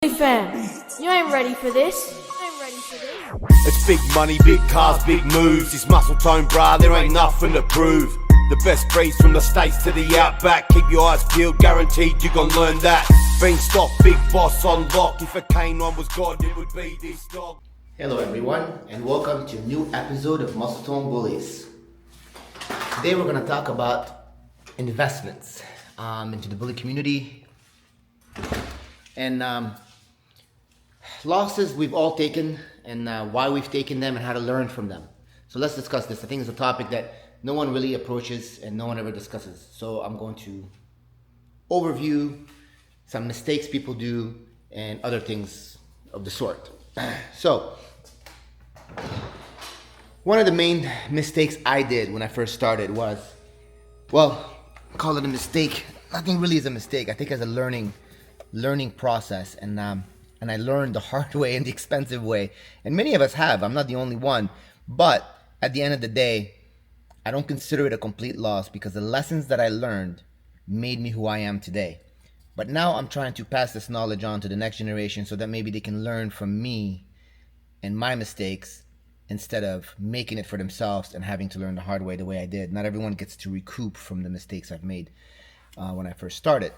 Hey fam, you ain't ready for this. It's big money, big cars, big moves. It's muscle tone, brah, there ain't nothing to prove. The best breeds from the States to the outback. Keep your eyes peeled, guaranteed you gon' learn that. Beanstalk, big boss on lock. If a canine was God, it would be this dog. Hello everyone, and welcome to a new episode of Muscletonebullys. Today we're going to talk about investments into the bully community and losses we've all taken and why we've taken them and how to learn from them. So let's discuss this. I think it's a topic that no one really approaches and no one ever discusses. So I'm going to overview some mistakes people do and other things of the sort. So one of the main mistakes I did when I first started was, well, call it a mistake. Nothing really is a mistake. I think it's a learning process, and I learned the hard way and the expensive way. And many of us have. I'm not the only one. But at the end of the day, I don't consider it a complete loss because the lessons that I learned made me who I am today. But now I'm trying to pass this knowledge on to the next generation so that maybe they can learn from me and my mistakes instead of making it for themselves and having to learn the hard way the way I did. Not everyone gets to recoup from the mistakes I've made when I first started.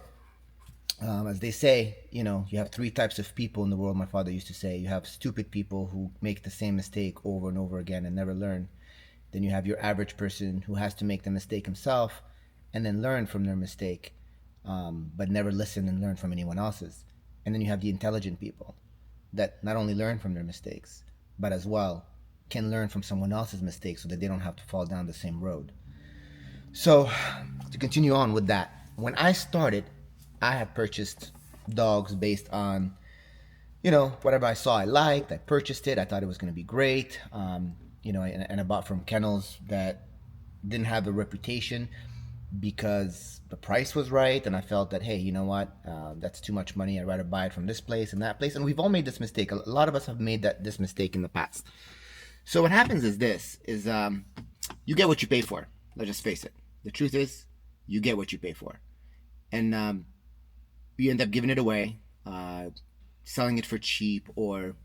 As they say, you have three types of people in the world, my father used to say. You have stupid people who make the same mistake over and over again and never learn. Then you have your average person who has to make the mistake himself and then learn from their mistake, but never listen and learn from anyone else's. And then you have the intelligent people that not only learn from their mistakes, but as well can learn from someone else's mistakes so that they don't have to fall down the same road. So to continue on with that, when I started, I had purchased dogs based on, whatever I saw I liked. I purchased it. I thought it was going to be great. And I bought from kennels that didn't have a reputation because the price was right. And I felt that, hey, you know what? That's too much money. I'd rather buy it from this place and that place. And we've all made this mistake. A lot of us have made this mistake in the past. So what happens is you get what you pay for. Let's just face it. The truth is, you get what you pay for. And you end up giving it away, selling it for cheap, or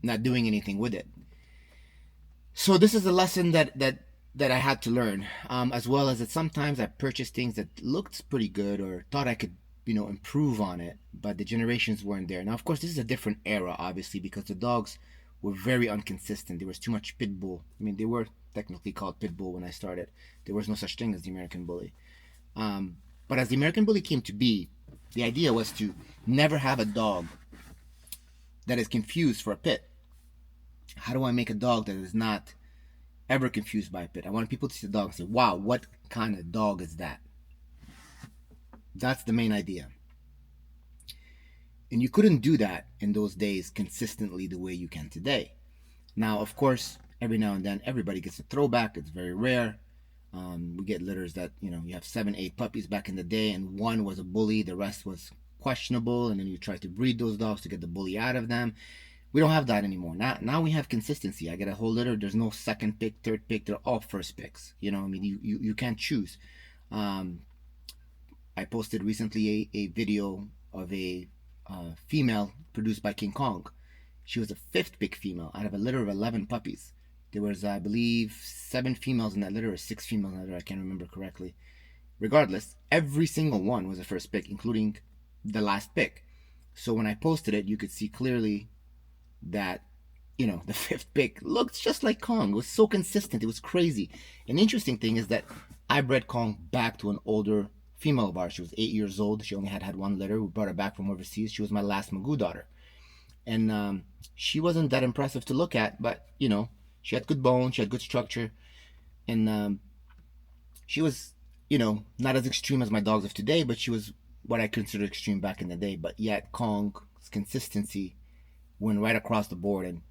not doing anything with it. So this is a lesson that I had to learn, as well as that sometimes I purchased things that looked pretty good or thought I could, improve on it, but the generations weren't there. Now, of course, this is a different era, obviously, because the dogs were very inconsistent. There was too much pit bull. I mean, they were technically called pit bull when I started. There was no such thing as the American bully. But as the American bully came to be, the idea was to never have a dog that is confused for a pit. How do I make a dog that is not ever confused by a pit? I want people to see the dog and say, wow, what kind of dog is that? That's the main idea. And you couldn't do that in those days consistently the way you can today. Now, of course, every now and then, everybody gets a throwback. It's very rare. We get litters that, you have 7, 8 puppies back in the day, and one was a bully, the rest was questionable, and then you try to breed those dogs to get the bully out of them. We don't have that anymore. Now we have consistency. I get a whole litter. There's no second pick, third pick. They're all first picks. You can't choose. I posted recently a video of a female produced by King Kong. She was a 5th pick female out of a litter of 11 puppies. There was, I believe, 7 females in that litter or 6 females in that litter. I can't remember correctly. Regardless, every single one was a first pick, including the last pick. So when I posted it, you could see clearly that, the 5th pick looked just like Kong. It was so consistent. It was crazy. An interesting thing is that I bred Kong back to an older female of ours. She was 8 years old. She only had one litter. We brought her back from overseas. She was my last Magoo daughter. And she wasn't that impressive to look at, but, she had good bone, she had good structure, and she was, not as extreme as my dogs of today, but she was what I consider extreme back in the day. But yet Kong's consistency went right across the board and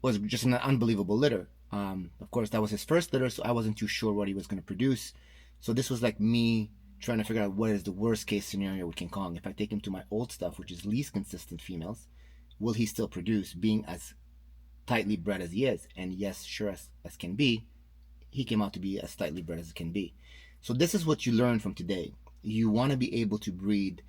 was just an unbelievable litter. Of course, that was his first litter, so I wasn't too sure what he was going to produce. So this was like me trying to figure out what is the worst case scenario with King Kong. If I take him to my old stuff, which is least consistent females, will he still produce, being as tightly bred as he is? And yes, sure as can be, he came out to be as tightly bred as it can be. So this is what you learn from today. You want to be able to breed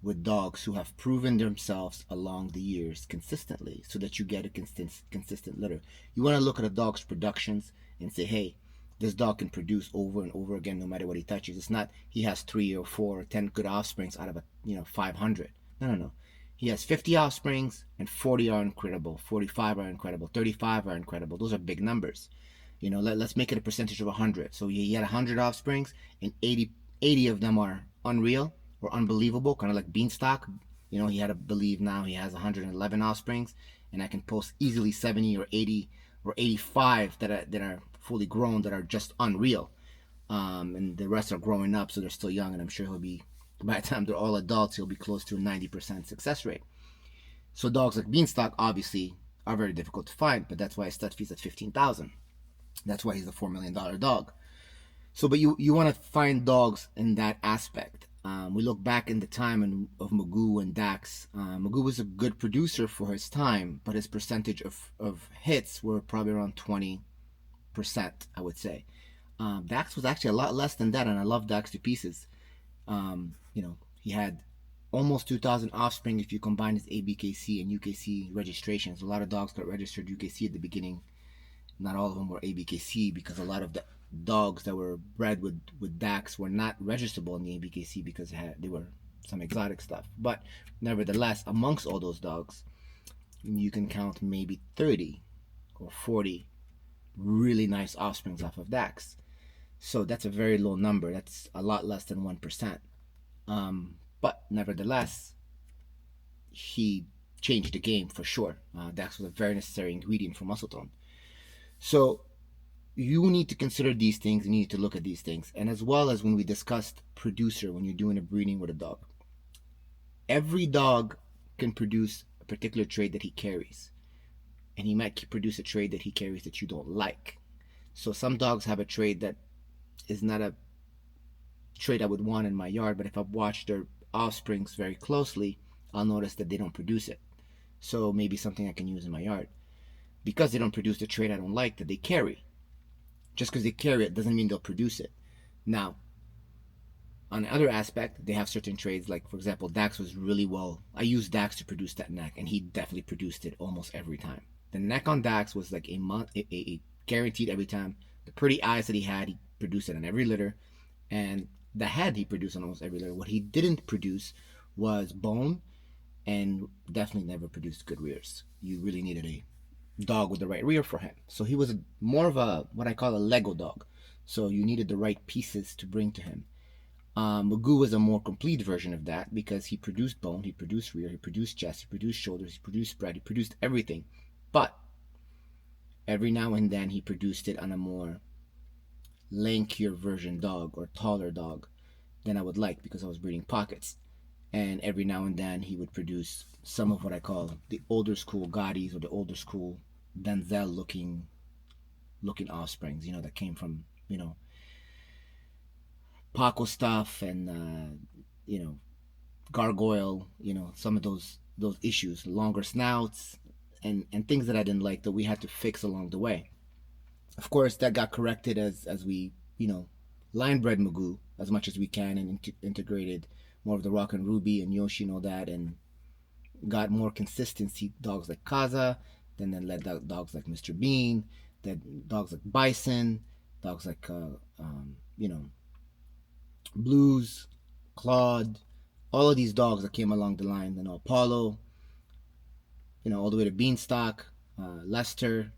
with dogs who have proven themselves along the years consistently, so that you get a consistent litter. You want to look at a dog's productions and say, hey, this dog can produce over and over again no matter what he touches. It's not he has 3 or 4 or 10 good offsprings out of 500. No. He has 50 offsprings and 40 are incredible, 45 are incredible, 35 are incredible. Those are big numbers. Let's make it a percentage of 100. So he had 100 offsprings and 80 of them are unreal or unbelievable, kind of like Beanstalk. He had to believe now he has 111 offsprings, and I can post easily 70 or 80 or 85 that are fully grown, that are just unreal. And the rest are growing up, so they're still young, and I'm sure he'll be, by the time they're all adults, he'll be close to a 90% success rate. So dogs like Beanstalk obviously are very difficult to find, but that's why his stud fee's at $15,000. That's why he's a $4 million dog. So, but you want to find dogs in that aspect. We look back in the time of Magoo and Dax. Magoo was a good producer for his time, but his percentage of hits were probably around 20%, I would say. Dax was actually a lot less than that, and I love Dax to pieces. He had almost 2,000 offspring if you combine his ABKC and UKC registrations. A lot of dogs got registered UKC at the beginning. Not all of them were ABKC, because a lot of the dogs that were bred with Dax were not registerable in the ABKC because they were some exotic stuff. But nevertheless, amongst all those dogs, you can count maybe 30 or 40 really nice offsprings off of Dax. So that's a very low number. That's a lot less than 1%. But nevertheless, he changed the game for sure. Dax was a very necessary ingredient for Muscletone. So you need to consider these things, and you need to look at these things. And as well as when we discussed producer, when you're doing a breeding with a dog, every dog can produce a particular trait that he carries. And he might produce a trait that he carries that you don't like. So some dogs have a trait that is not a trait I would want in my yard, but if I've watched their offsprings very closely, I'll notice that they don't produce it. So maybe something I can use in my yard. Because they don't produce the trait I don't like that they carry. Just because they carry it doesn't mean they'll produce it. Now, on the other aspect, they have certain traits, like, for example, Dax was really well. I used Dax to produce that neck, and he definitely produced it almost every time. The neck on Dax was like a guaranteed every time. The pretty eyes that he had, he produced it on every litter. And the head he produced on almost every litter. What he didn't produce was bone, and definitely never produced good rears. You really needed a dog with the right rear for him. So he was more of a, what I call a Lego dog. So you needed the right pieces to bring to him. Magoo was a more complete version of that, because he produced bone, he produced rear, he produced chest, he produced shoulders, he produced spread, he produced everything. But every now and then he produced it on a more lankier version dog, or taller dog, than I would like, because I was breeding pockets. And every now and then he would produce some of what I call the older school Gaudis, or the older school Denzel looking offsprings, that came from, Paco stuff, and gargoyle, some of those issues, longer snouts, and things that I didn't like, that we had to fix along the way. Of course, that got corrected as we, line bred Magoo as much as we can, and integrated more of the Rock and Ruby and Yoshi and all that, and got more consistency dogs like Kaza, then led dogs like Mr. Bean, then dogs like Bison, dogs like Blues, Claude, all of these dogs that came along the line, Apollo, all the way to Beanstalk, Lester,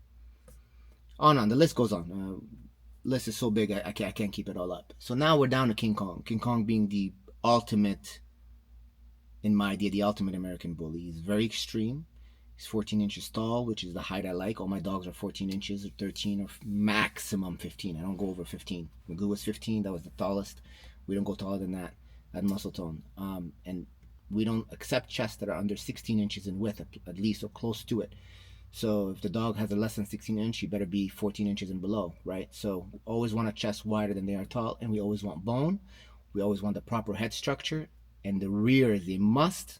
on. The list goes on. List is so big, I can't keep it all up. So now we're down to King Kong. King Kong being the ultimate, in my idea, the ultimate American bully. He's very extreme. He's 14 inches tall, which is the height I like. All my dogs are 14 inches or 13 or maximum 15. I don't go over 15. Magoo was 15. That was the tallest. We don't go taller than that at Muscletone. And we don't accept chests that are under 16 inches in width, at least, or close to it. So if the dog has a less than 16 inch, you better be 14 inches and below, right? So we always want a chest wider than they are tall, and we always want bone. We always want the proper head structure, and the rear is a must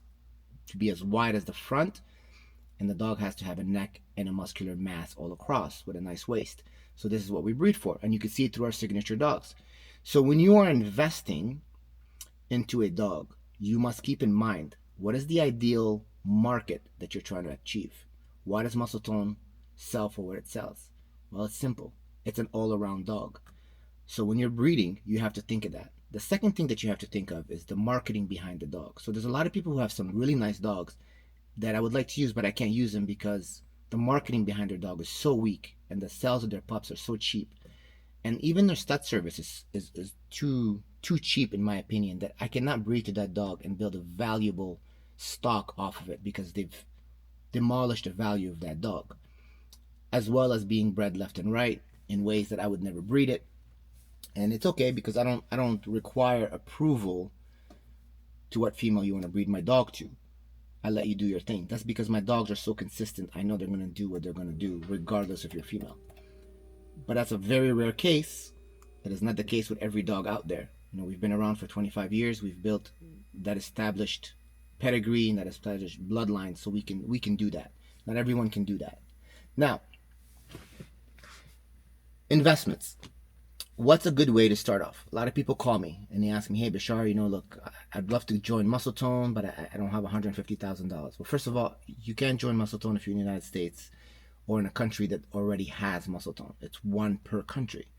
to be as wide as the front, and the dog has to have a neck and a muscular mass all across with a nice waist. So this is what we breed for, and you can see it through our signature dogs. So when you are investing into a dog, you must keep in mind, what is the ideal market that you're trying to achieve? Why does Muscletone sell for what it sells? Well, it's simple. It's an all-around dog. So when you're breeding, you have to think of that. The second thing that you have to think of is the marketing behind the dog. So there's a lot of people who have some really nice dogs that I would like to use, but I can't use them because the marketing behind their dog is so weak and the sales of their pups are so cheap. And even their stud service is too cheap, in my opinion, that I cannot breed to that dog and build a valuable stock off of it because they've demolished the value of that dog, as well as being bred left and right in ways that I would never breed it. And it's okay because I don't require approval to what female you want to breed my dog to. I let you do your thing. That's because my dogs are so consistent. I know they're going to do what they're going to do regardless if you're female. But that's a very rare case. That is not the case with every dog out there. You know, we've been around for 25 years. We've built that established pedigree and that established bloodline, so we can do that. Not everyone can do that. Now, investments. What's a good way to start off? A lot of people call me and they ask me, hey, Bashar, look, I'd love to join Muscletone, but I don't have $150,000. Well, first of all, you can't join Muscletone if you're in the United States or in a country that already has Muscletone. It's one per country.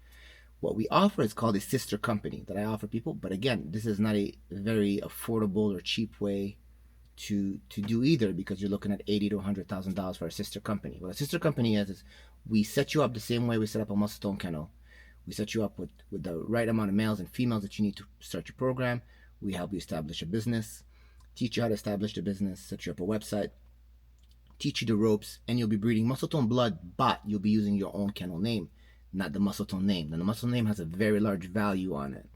What we offer is called a sister company that I offer people. But again, this is not a very affordable or cheap way to do either, because you're looking at $80,000 to $100,000 for a sister company. What a sister company is we set you up the same way we set up a Muscletone kennel. We set you up with the right amount of males and females that you need to start your program. We help you establish a business, teach you how to establish the business, set you up a website, teach you the ropes, and you'll be breeding Muscletone blood, but you'll be using your own kennel name, not the Muscletone name. And the Muscletone name has a very large value on it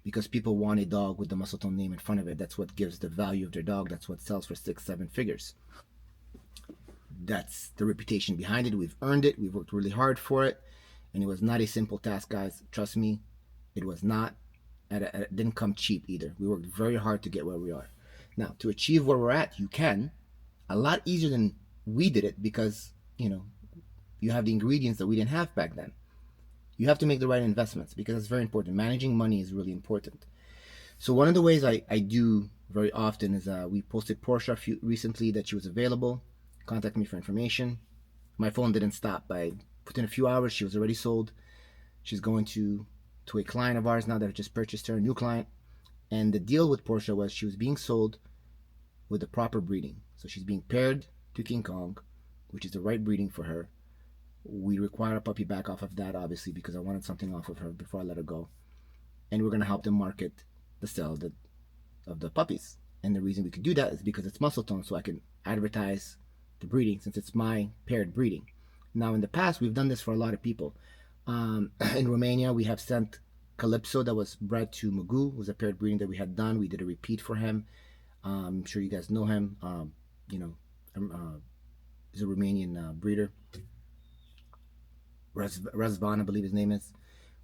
because people want a dog with the Muscletone name in front of it. That's what gives the value of their dog. That's what sells for 6-7 figures. That's the reputation behind it. We've earned it. We've worked really hard for it. And it was not a simple task, guys. Trust me, it was not. It didn't come cheap either. We worked very hard to get where we are. Now, to achieve where we're at, you can. A lot easier than we did it because, you have the ingredients that we didn't have back then. You have to make the right investments because it's very important. Managing money is really important. So one of the ways I do very often is we posted Portia recently that she was available. Contact me for information. My phone didn't stop. Within a few hours, she was already sold. She's going to a client of ours now that just purchased her, a new client. And the deal with Portia was she was being sold with the proper breeding. So she's being paired to King Kong, which is the right breeding for her. We require a puppy back off of that, obviously, because I wanted something off of her before I let her go. And we're going to help them market the sale of the puppies. And the reason we could do that is because it's Muscletone, so I can advertise the breeding since it's my paired breeding. Now, in the past, we've done this for a lot of people. In Romania, we have sent Calypso that was bred to Magoo. It was a paired breeding that we had done. We did a repeat for him. I'm sure you guys know him. He's a Romanian breeder. Razvan, I believe his name is.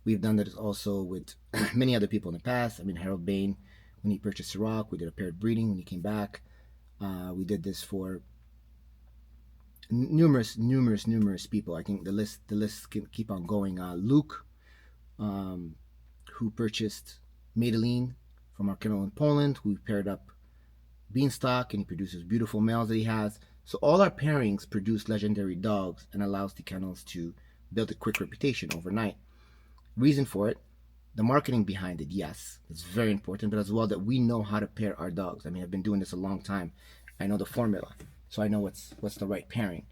We've done that also with many other people in the past. Harold Bain, when he purchased Ciroc, we did a paired breeding when he came back. We did this for numerous people. I think the list can keep on going. Luke, who purchased Madeline from our kennel in Poland, who paired up Beanstalk, and he produces beautiful males that he has. So all our pairings produce legendary dogs and allows the kennels to build a quick reputation overnight. Reason for it, the marketing behind it, yes, it's very important, but as well that we know how to pair our dogs. I've been doing this a long time. I know the formula, so I know what's the right pairing.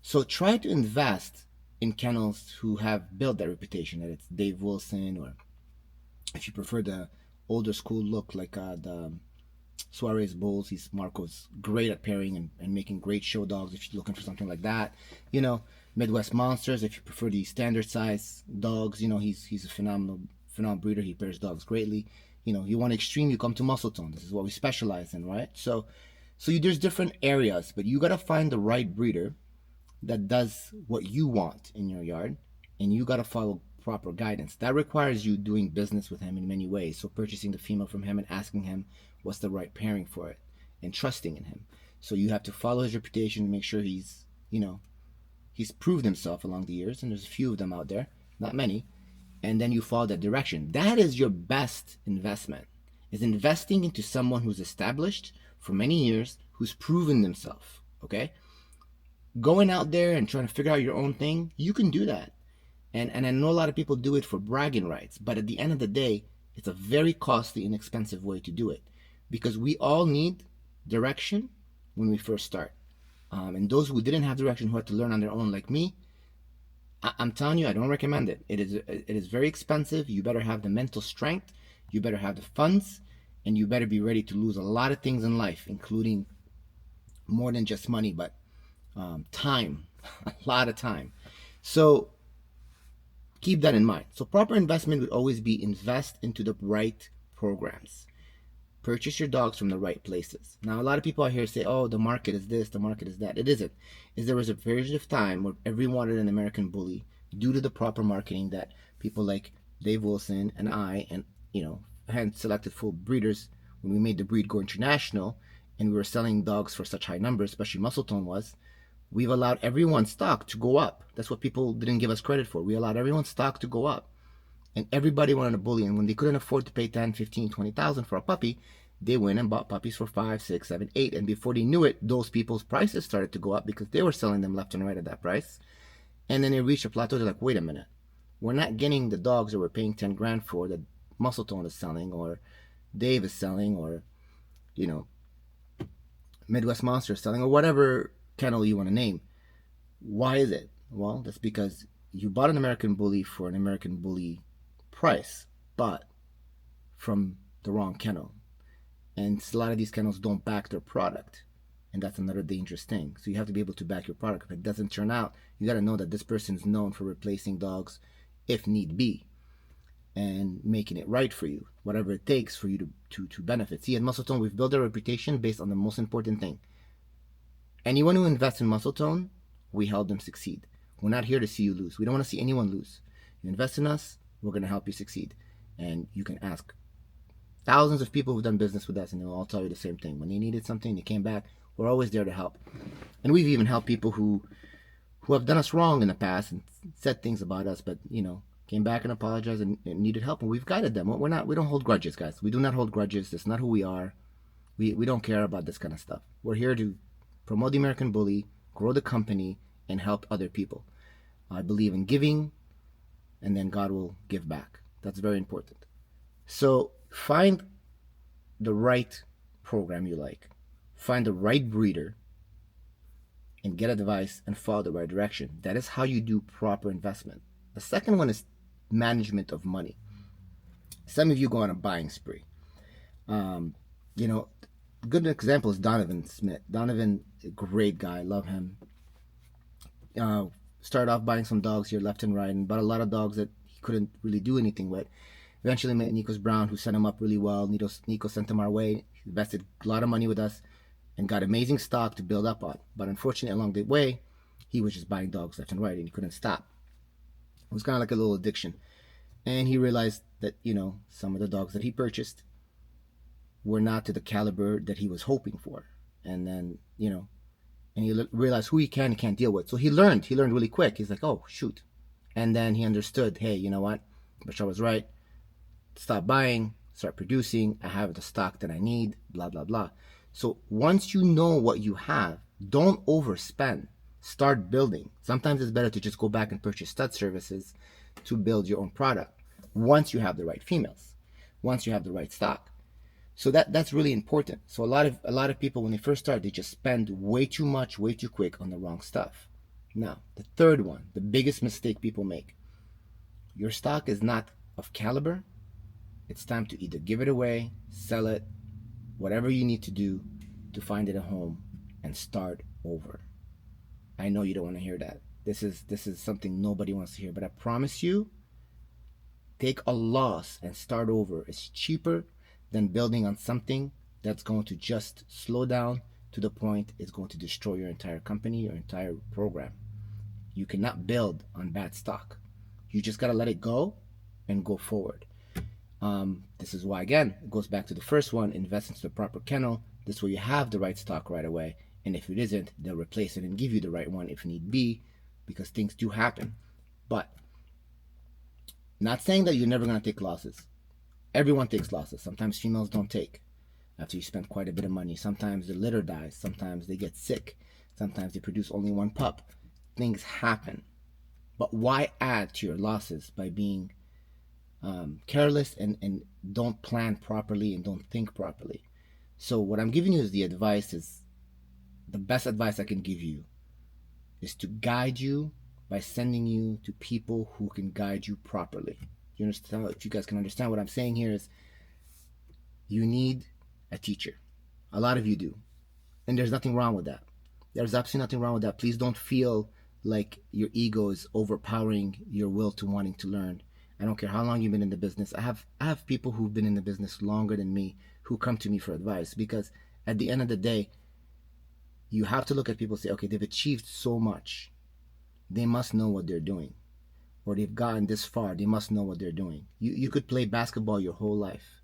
So try to invest in kennels who have built that reputation, that it's Dave Wilson, or if you prefer the older school look, like the Suarez Bulls. Marco's great at pairing and making great show dogs if you're looking for something like that. Midwest Monsters, if you prefer the standard size dogs, he's a phenomenal breeder. He pairs dogs greatly. You want extreme, you come to Muscletone. This is what we specialize in, right? So there's different areas, but you got to find the right breeder that does what you want in your yard, and you got to follow proper guidance. That requires you doing business with him in many ways. So purchasing the female from him and asking him what's the right pairing for it, and trusting in him. So you have to follow his reputation and make sure he's proved himself along the years, and there's a few of them out there, not many. And then you follow that direction. That is your best investment. is investing into someone who's established for many years, who's proven themselves, okay? Going out there and trying to figure out your own thing, you can do that. And I know a lot of people do it for bragging rights, but at the end of the day, it's a very costly and expensive way to do it, because we all need direction when we first start. And those who didn't have direction, who had to learn on their own, like me, I'm telling you, I don't recommend it. It is very expensive. You better have the mental strength, you better have the funds, and you better be ready to lose a lot of things in life, including more than just money, but time, a lot of time. So keep that in mind. So proper investment would always be invest into the right programs. Purchase your dogs from the right places. Now, a lot of people out here say, oh, the market is this, the market is that. It isn't. There was a period of time where everyone wanted an American bully due to the proper marketing that people like Dave Wilson and I and, hand selected full breeders, when we made the breed go international and we were selling dogs for such high numbers, especially Muscletone was, we've allowed everyone's stock to go up. That's what people didn't give us credit for. We allowed everyone's stock to go up. And everybody wanted a bully. And when they couldn't afford to pay 10, 15, 20,000 for a puppy, they went and bought puppies for 5, 6, 7, 8. And before they knew it, those people's prices started to go up because they were selling them left and right at that price. And then they reached a plateau. They're like, wait a minute. We're not getting the dogs that we're paying 10 grand for that Muscletone is selling, or Dave is selling, or, Midwest Monster is selling, or whatever kennel you want to name. Why is it? Well, that's because you bought an American bully for an American bully price, but from the wrong kennel. And a lot of these kennels don't back their product, and that's another dangerous thing. So you have to be able to back your product. If it doesn't turn out, you got to know that this person is known for replacing dogs if need be and making it right for you, whatever it takes for you to benefit. See, at Muscletone, we've built a reputation based on the most important thing. Anyone who invests in Muscletone, we help them succeed. We're not here to see you lose. We don't want to see anyone lose. You invest in us, we're going to help you succeed. And you can ask thousands of people who've done business with us, and they'll all tell you the same thing. When they needed something, they came back. We're always there to help. And we've even helped people who have done us wrong in the past and said things about us, but, came back and apologized and needed help, and we've guided them. We don't hold grudges, guys. We do not hold grudges. That's not who we are. We don't care about this kind of stuff. We're here to promote the American bully, grow the company, and help other people. I believe in giving, and then God will give back. That's very important. So find the right program you like. Find the right breeder and get advice and follow the right direction. That is how you do proper investment. The second one is management of money. Some of you go on a buying spree. Good example is Donovan Smith. Donovan, a great guy, love him. Started off buying some dogs here left and right, and bought a lot of dogs that he couldn't really do anything with. Eventually met Nikos Brown, who set him up really well. Nico sent him our way. He invested a lot of money with us and got amazing stock to build up on. But unfortunately, along the way, he was just buying dogs left and right, and he couldn't stop. It was kind of like a little addiction. And he realized that, some of the dogs that he purchased were not to the caliber that he was hoping for. And then, and he realized who he can and can't deal with. So he learned really quick. He's like, oh, shoot. And then he understood, hey, you know what? Bashar was right. Stop buying, start producing. I have the stock that I need, blah, blah, blah. So once you know what you have, don't overspend. Start building. Sometimes it's better to just go back and purchase stud services to build your own product once you have the right females, once you have the right stock. So that's really important. So a lot of people, when they first start, they just spend way too much, way too quick on the wrong stuff. Now, the third one, the biggest mistake people make. Your stock is not of caliber. It's time to either give it away, sell it, whatever you need to do to find it a home and start over. I know you don't want to hear that. This is something nobody wants to hear, but I promise you, take a loss and start over. It's cheaper than building on something that's going to just slow down to the point it's going to destroy your entire company, your entire program. You cannot build on bad stock. You just got to let it go and go forward. This is why, again, it goes back to the first one, invest into the proper kennel. This way you have the right stock right away. And if it isn't, they'll replace it and give you the right one if need be, because things do happen. But not saying that you're never going to take losses. Everyone takes losses. Sometimes females don't take after you spend quite a bit of money. Sometimes the litter dies. Sometimes they get sick. Sometimes they produce only one pup. Things happen. But why add to your losses by being careless and don't plan properly and don't think properly? So what I'm giving you is the best advice I can give you is to guide you by sending you to people who can guide you properly. You understand? If you guys can understand what I'm saying here is you need a teacher. A lot of you do. And there's nothing wrong with that. There's absolutely nothing wrong with that. Please don't feel like your ego is overpowering your will to wanting to learn. I don't care how long you've been in the business. I have people who've been in the business longer than me who come to me for advice, because at the end of the day, you have to look at people and say, okay, they've achieved so much. They must know what they're doing. Or they've gotten this far. They must know what they're doing. You could play basketball your whole life,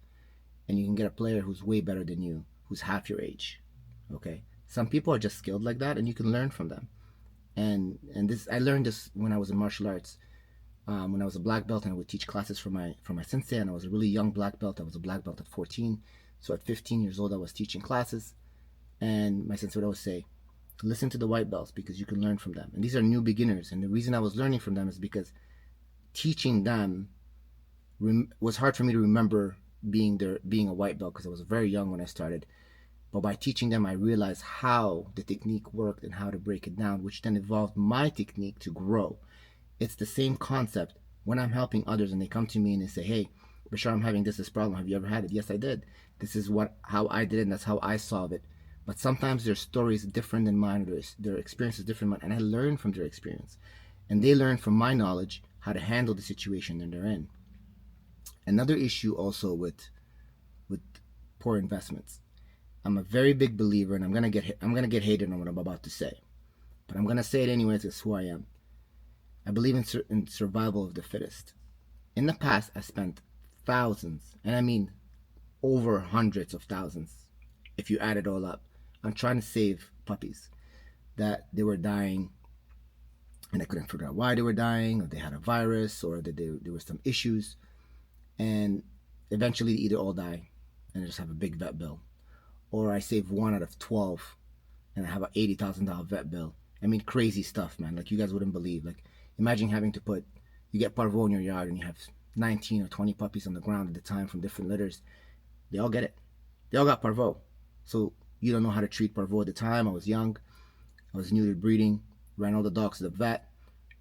and you can get a player who's way better than you, who's half your age. Okay? Some people are just skilled like that, and you can learn from them. And this, I learned this when I was in martial arts. When I was a black belt, and I would teach classes for my sensei, and I was a really young black belt. I was a black belt at 14. So at 15 years old, I was teaching classes, and my sensei would always say, listen to the white belts because you can learn from them. And these are new beginners. And the reason I was learning from them is because teaching them was hard for me to remember being a white belt, because I was very young when I started. But by teaching them, I realized how the technique worked and how to break it down, which then evolved my technique to grow. It's the same concept when I'm helping others and they come to me and they say, hey, Bashar, I'm having this problem. Have you ever had it? Yes, I did. This is how I did it, and that's how I solve it. But sometimes their story is different than mine, or their experience is different than mine, and I learn from their experience. And they learn from my knowledge how to handle the situation that they're in. Another issue also with poor investments. I'm a very big believer, and I'm gonna get hated on what I'm about to say, but I'm gonna say it anyways. It's who I am. I believe in survival of the fittest. In the past, I spent thousands, and I mean over hundreds of thousands, if you add it all up, on trying to save puppies that they were dying, and I couldn't figure out why they were dying, or they had a virus, or that there were some issues, and eventually they either all die and I just have a big vet bill, or I save 1 out of 12 and I have an $80,000 vet bill. I mean, crazy stuff, man. Like, you guys wouldn't believe. Like, imagine having to you get parvo in your yard and you have 19 or 20 puppies on the ground at the time from different litters. They all get it. They all got parvo. So you don't know how to treat parvo at the time. I was young. I was new to breeding. Ran all the dogs to the vet.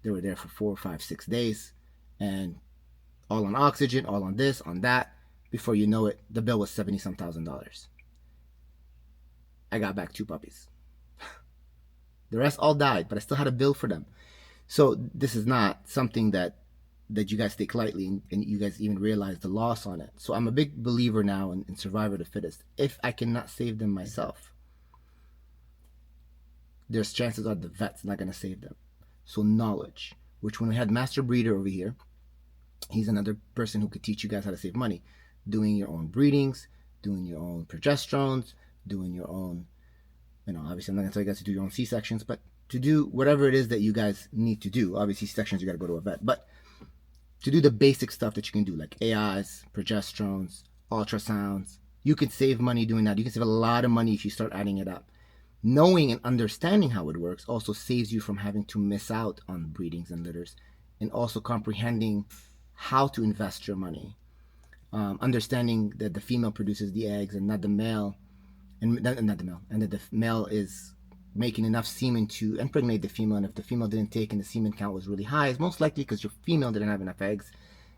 They were there for 4, 5, 6 days. And all on oxygen, all on this, on that. Before you know it, the bill was $70-some thousand. I got back 2 puppies. The rest all died, but I still had a bill for them. So this is not something that you guys take lightly, and you guys even realize the loss on it. So I'm a big believer now in survival of the fittest. If I cannot save them myself, there's chances are the vet's not going to save them. So knowledge, which when we had Master Breeder over here, he's another person who could teach you guys how to save money. Doing your own breedings, doing your own progesterones, doing your own, obviously I'm not going to tell you guys to do your own C-sections, but to do whatever it is that you guys need to do. Obviously C-sections, you got to go to a vet, but to do the basic stuff that you can do, like AIs, progesterones, ultrasounds, you can save money doing that. You can save a lot of money if you start adding it up. Knowing and understanding how it works also saves you from having to miss out on breedings and litters, and also comprehending how to invest your money. Understanding that the female produces the eggs and not the male, and that the male is making enough semen to impregnate the female, and if the female didn't take and the semen count was really high, it's most likely because your female didn't have enough eggs,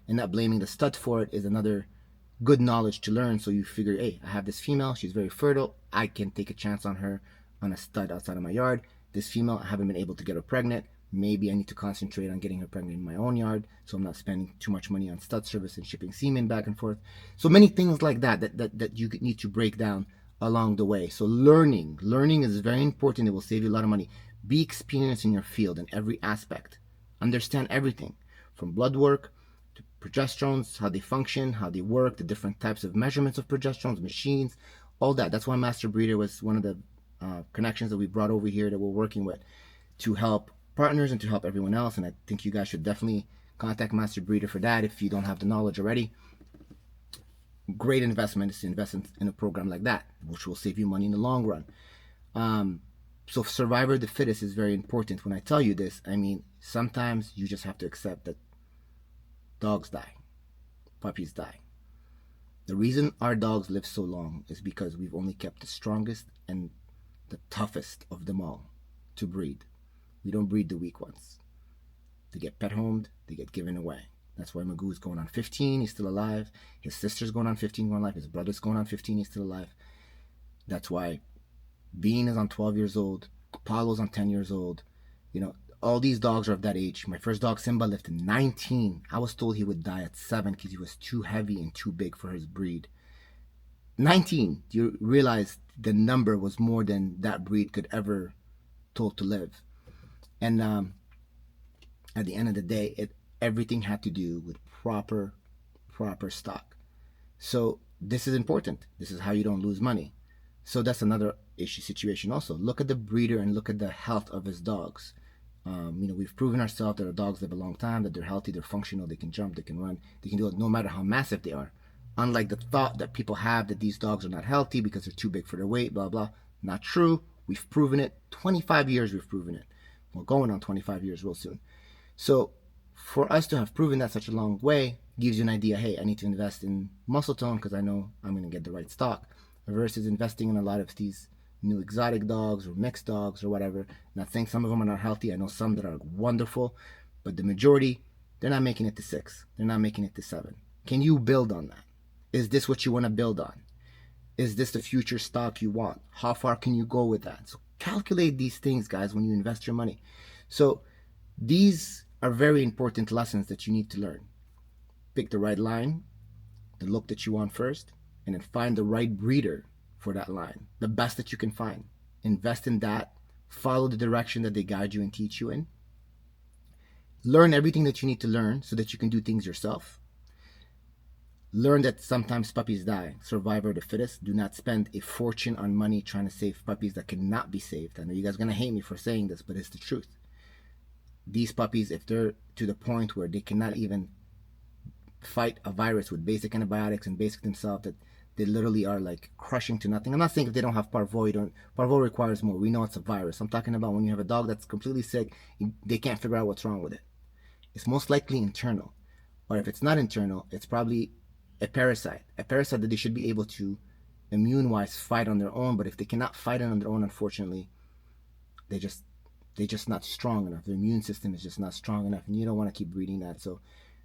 and not blaming the stud for it is another good knowledge to learn. So you figure, hey, I have this female, she's very fertile, I can take a chance on her on a stud outside of my yard. This female, I haven't been able to get her pregnant. Maybe I need to concentrate on getting her pregnant in my own yard, so I'm not spending too much money on stud service and shipping semen back and forth. So many things like that you need to break down along the way. So learning is very important. It will save you a lot of money. Be experienced in your field in every aspect. Understand everything from blood work to progesterones, how they function, how they work, the different types of measurements of progesterones, machines, all that. That's why Master Breeder was one of the connections that we brought over here that we're working with to help partners and to help everyone else. And I think you guys should definitely contact Master Breeder for that if you don't have the knowledge already. great investment is to invest in a program like that, which will save you money in the long run. So survivor of the fittest is very important. When I tell you this, I mean, sometimes you just have to accept that dogs die, puppies die. The reason our dogs live so long is because we've only kept the strongest and the toughest of them all to breed. We don't breed the weak ones. They get pet homed, they get given away. That's why Magoo's going on 15, he's still alive. His sister's going on 15, going alive. His brother's going on 15, he's still alive. That's why Bean is on 12 years old. Apollo's on 10 years old. You know, all these dogs are of that age. My first dog, Simba, lived to 19. I was told he would die at 7 because he was too heavy and too big for his breed. 19. Do you realize the number was more than that breed could ever told to live? And at the end of the day, everything had to do with proper stock. So this is important. This is how you don't lose money. So that's another issue situation also. Look at the breeder and look at the health of his dogs. We've proven ourselves that our dogs live a long time, that they're healthy, they're functional, they can jump, they can run, they can do it no matter how massive they are. Unlike the thought that people have that these dogs are not healthy because they're too big for their weight, blah, blah. Not true. We've proven it. 25 years we've proven it. We're going on 25 years real soon. So for us to have proven that such a long way gives you an idea, hey, I need to invest in Muscletone because I know I'm going to get the right stock, versus investing in a lot of these new exotic dogs or mixed dogs or whatever. Not saying some of them are not healthy. I know some that are wonderful, but the majority, they're not making it to 6. They're not making it to 7. Can you build on that? Is this what you want to build on? Is this the future stock you want? How far can you go with that? So calculate these things, guys, when you invest your money. So these are very important lessons that you need to learn. Pick the right line, the look that you want first, and then find the right breeder for that line, the best that you can find. Invest in that. Follow the direction that they guide you and teach you in. Learn everything that you need to learn so that you can do things yourself. Learn that sometimes puppies die. Survivor of the fittest. Do not spend a fortune on money trying to save puppies that cannot be saved. I know you guys are going to hate me for saying this, but it's the truth. These puppies, if they're to the point where they cannot even fight a virus with basic antibiotics and basic themselves, that they literally are like crushing to nothing. I'm not saying if they don't have parvo, parvo requires more. We know it's a virus. I'm talking about when you have a dog that's completely sick, they can't figure out what's wrong with it. It's most likely internal. Or if it's not internal, it's probably a parasite that they should be able to immune-wise fight on their own. But if they cannot fight it on their own, unfortunately, they're just not strong enough. Their immune system is just not strong enough, and you don't want to keep breeding that. So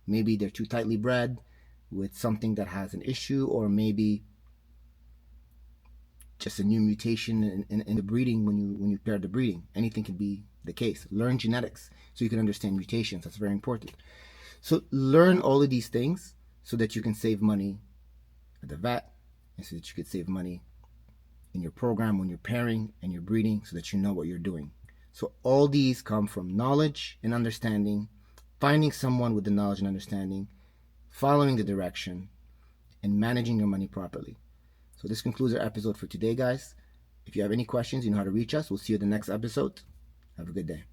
maybe they're too tightly bred with something that has an issue, or maybe just a new mutation in the breeding when you pair the breeding. Anything can be the case. Learn genetics so you can understand mutations. That's very important. So learn all of these things so that you can save money at the vet, and so that you could save money in your program when you're pairing and you're breeding, so that you know what you're doing. So all these come from knowledge and understanding, finding someone with the knowledge and understanding, following the direction, and managing your money properly. So this concludes our episode for today, guys. If you have any questions, you know how to reach us. We'll see you in the next episode. Have a good day.